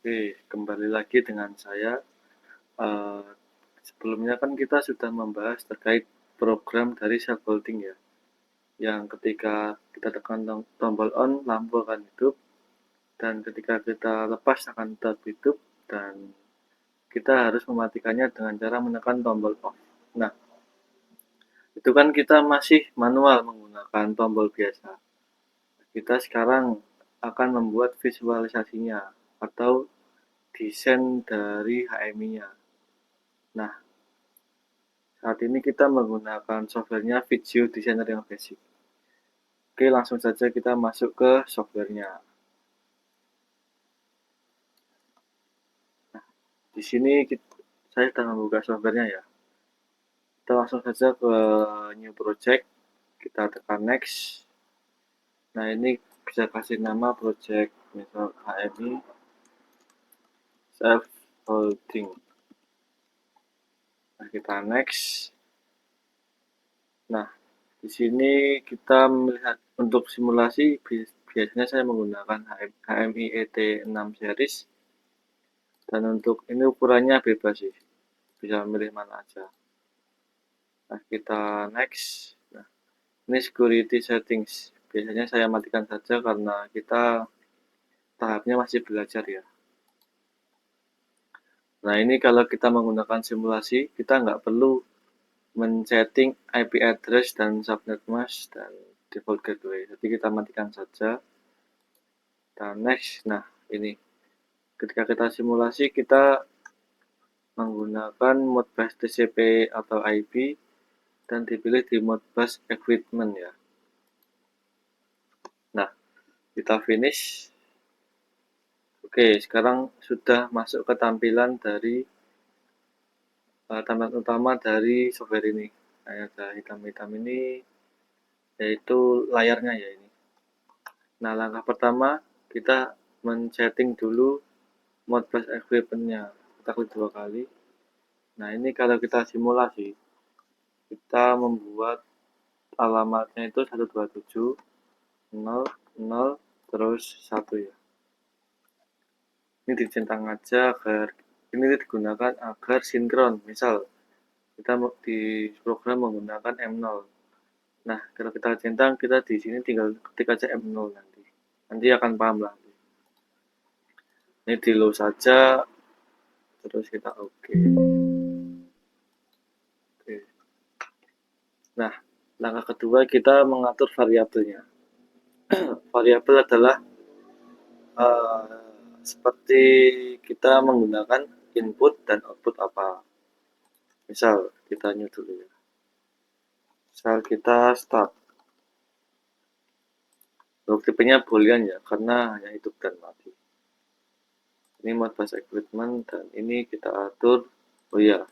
Oke, kembali lagi dengan saya. Eee, Sebelumnya kan kita sudah membahas terkait program dari scaffolding ya, yang ketika kita tekan tombol on, lampu akan hidup, dan ketika kita lepas akan tetap hidup, dan kita harus mematikannya dengan cara menekan tombol off. Nah, itu kan kita masih manual menggunakan tombol biasa. Kita sekarang akan membuat visualisasinya atau desain dari HMI-nya. Nah, saat ini kita menggunakan softwarenya Video Designer yang basic. Oke, langsung saja kita masuk ke softwarenya. Di sini saya sedang membuka softwarenya ya. Kita langsung saja ke new project, kita tekan next. Nah, ini bisa kasih nama project misal HMI self holding. Nah, kita next. Nah, di sini kita melihat untuk simulasi biasanya saya menggunakan HMI ET6 series, dan untuk ini ukurannya bebas sih, bisa milih mana aja. Nah, kita next. Nah, ini security settings, biasanya saya matikan saja karena kita tahapnya masih belajar ya. Nah, ini kalau kita menggunakan simulasi, kita nggak perlu men-setting IP address dan subnet mask dan default gateway, jadi kita matikan saja. Dan next. Nah, ini ketika kita simulasi, kita menggunakan Modbus TCP atau IP dan dipilih di Modbus Equipment ya. Nah, kita finish. Oke, sekarang sudah masuk ke tampilan dari tampilan utama dari software ini. Nah, ada hitam-hitam ini, yaitu layarnya ya ini. Nah, langkah pertama kita men-setting dulu Modbus Equipment-nya. Kita klik 2 kali. Nah, ini kalau kita simulasi, kita membuat alamatnya itu 127.0.0 terus 1 ya. Ini dicentang aja agar ini digunakan agar sinkron. Misal kita di program menggunakan M0. Nah, kalau kita centang, kita di sini tinggal ketik aja M0 nanti. Nanti akan paham lah. Ini di low saja, terus kita oke. Oke. Nah, langkah kedua kita mengatur variabelnya. Variabel adalah seperti kita menggunakan input dan output apa. Misal kita new dulu ya. Misal kita start. Untuk tipenya boolean ya, karena hanya hidup dan mati. Ini Modbus Equipment dan ini kita atur. Oh ya,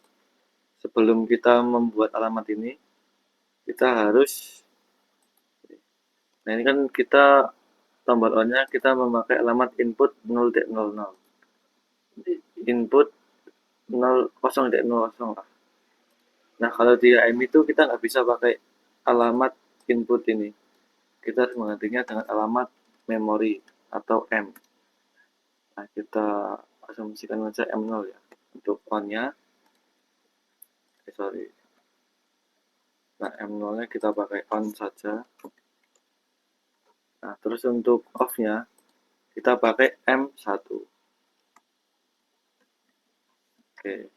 sebelum kita membuat alamat ini, kita harus, nah ini kan kita tombol on-nya kita memakai alamat input 0.00. Input 0.0 lah. Nah, kalau di AM itu kita nggak bisa pakai alamat input ini. Kita harus menggantinya dengan alamat memori atau M. Nah, kita asumsikan saja M0 ya. Untuk on-nya, sorry. Nah, M0-nya kita pakai on saja. Nah, terus untuk off-nya, kita pakai M1. Oke.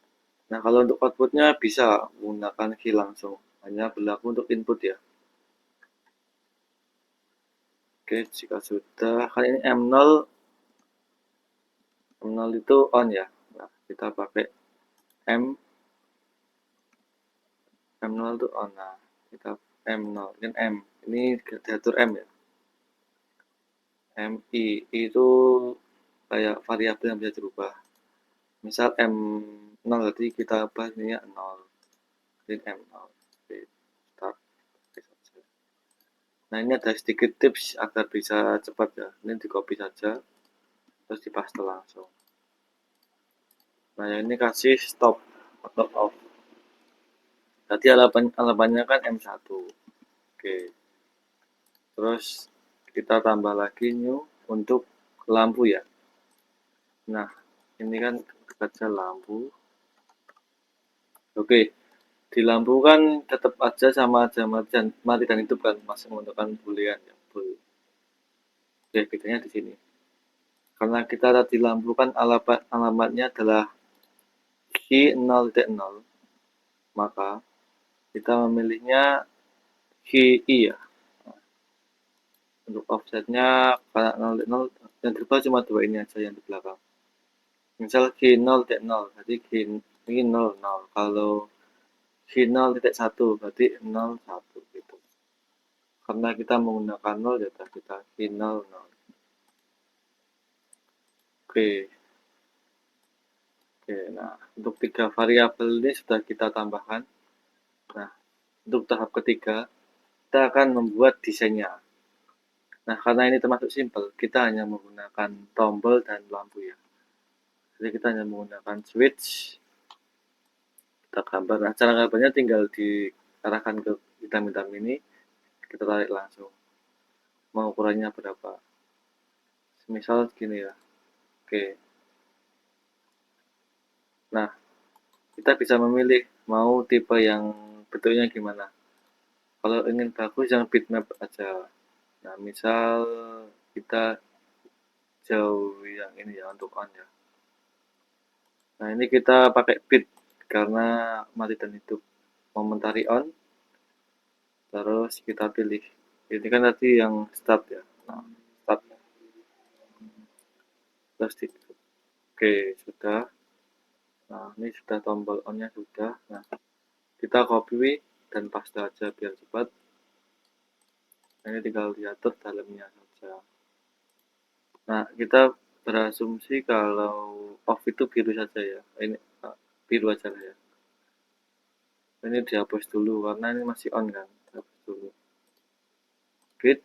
Nah, kalau untuk output-nya bisa menggunakan key langsung. Hanya berlaku untuk input ya. Oke, jika sudah, kan ini M0 itu on ya. Nah, kita pakai M M0 itu on. Nah, kita M0 ini M. Ini diatur M ya. MI itu kayak variabel yang bisa dirubah. Misal M0 tadi kita ubah ini 0. Ini M0. Oke, start. Nah, ini ada sedikit tips agar bisa cepat ya. Ini di copy saja, terus dipaste langsung. Nah, yang ini kasih stop atau off. Tadi alamannya kan M1. Oke. Terus kita tambah lagi new untuk lampu ya. Nah, ini kan kaca lampu. Oke, di lampu kan tetap aja sama aja mati dan hidup kan, masih menggunakan boolean ya. Oke, bedanya di sini. Karena kita tadi lampu kan alamatnya adalah key 0.0, maka kita memilihnya key I ya. Untuk offsetnya karena 0.0 yang berubah cuma dua ini aja yang di belakang. Misal key 0.0, berarti key ini 0, 0. Kalau key 0.1 berarti 0, 1 gitu. Karena kita menggunakan 0 ya kita key 0, 0. Oke. Oke, nah untuk 3 variabel ini sudah kita tambahkan. Nah, untuk tahap ketiga, kita akan membuat desainnya. Nah, karena ini termasuk simple, kita hanya menggunakan tombol dan lampu ya. Jadi kita hanya menggunakan switch, kita gambar. Nah, cara gambarnya tinggal diarahkan ke hitam-hitam ini, kita tarik langsung. Mau ukurannya berapa? Misal gini ya. Oke. Nah, kita bisa memilih mau tipe yang bentuknya gimana. Kalau ingin bagus yang bitmap aja. Nah, misal kita jauh yang ini ya untuk on ya. Nah, ini kita pakai bit karena mati dan hidup. Momentary on, terus kita pilih. Ini kan tadi yang start ya. Nah, start. Terus ditutup. Oke, sudah. Nah, ini sudah tombol on-nya sudah. Nah, kita copy dan paste aja biar cepat. Nah, ini tinggal diatur dalamnya saja. Nah, kita berasumsi kalau off itu biru saja ya. Ini biru aja lah ya. Ini dihapus dulu karena ini masih on kan. Hapus dulu. Git,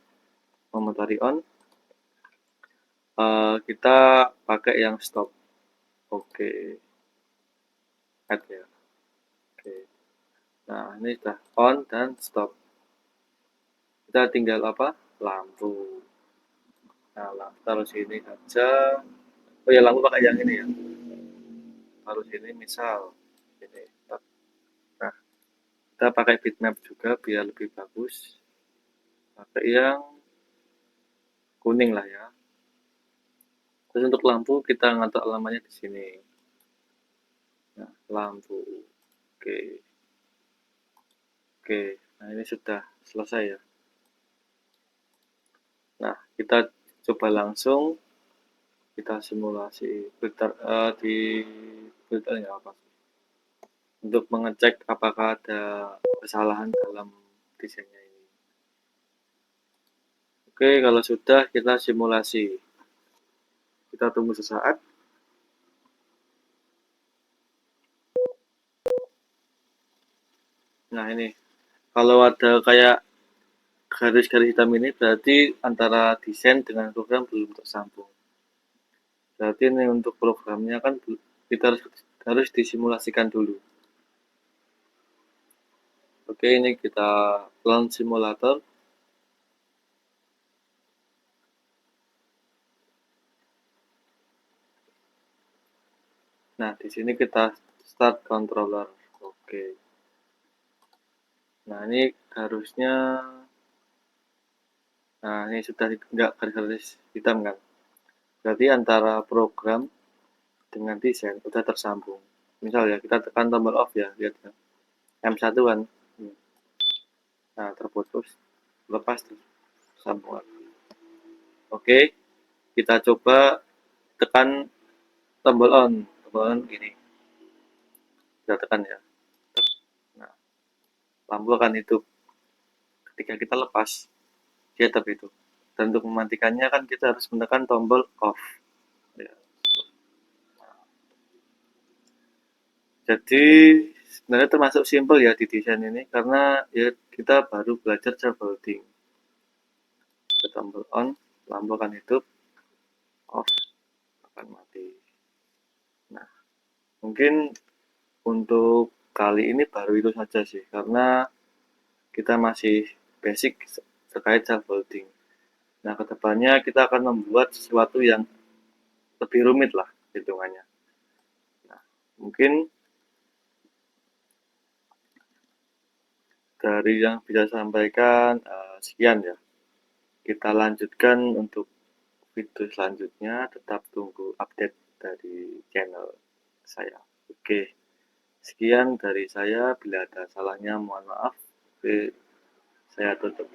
momentary on. Kita pakai yang stop. Oke. Add ya. Oke. Nah, ini sudah on dan stop. Kita tinggal apa? Lampu. Nah, lampu taruh sini saja. Oh ya, lampu pakai yang ini ya. Taruh sini misal. Ini. Nah, kita pakai bitmap juga biar lebih bagus. Pakai yang kuning lah ya. Terus untuk lampu kita ngatur alamatnya di sini. Nah, lampu. Oke. Oke. Nah, ini sudah selesai ya. Nah, kita coba langsung kita simulasi filter di filternya apa untuk mengecek apakah ada kesalahan dalam desainnya ini. Oke, kalau sudah kita simulasi. Kita tunggu sesaat. Nah, ini kalau ada kayak garis-garis hitam ini berarti antara desain dengan program belum tersambung. Berarti ini untuk programnya kan kita harus disimulasikan dulu. Oke, ini kita launch simulator. Nah, di sini kita start controller. Oke. Nah, ini harusnya nah, ini sudah enggak garis-garis hitam kan. Berarti antara program dengan desain sudah tersambung. Misal ya, kita tekan tombol off ya, lihat ya. M1 kan. Nah, terputus, lepas terus sambungan. Oke, kita coba tekan tombol on. Tombol on gini. Kita tekan ya. Nah, lampu akan hidup. Ketika kita lepas, dia tetap hidup. Dan untuk mematikannya kan kita harus menekan tombol off. Ya. Jadi sebenarnya termasuk simple ya di desain ini karena ya kita baru belajar scaffolding. Kita tombol on, lampu akan hidup, off akan mati. Nah, mungkin untuk kali ini baru itu saja sih karena kita masih basic terkait scaffolding. Nah, kedepannya kita akan membuat sesuatu yang lebih rumit lah hitungannya. Mungkin dari yang bisa saya sampaikan, sekian ya. Kita lanjutkan untuk video selanjutnya, tetap tunggu update dari channel saya. Oke, sekian dari saya, bila ada salahnya mohon maaf. Oke, saya tutup.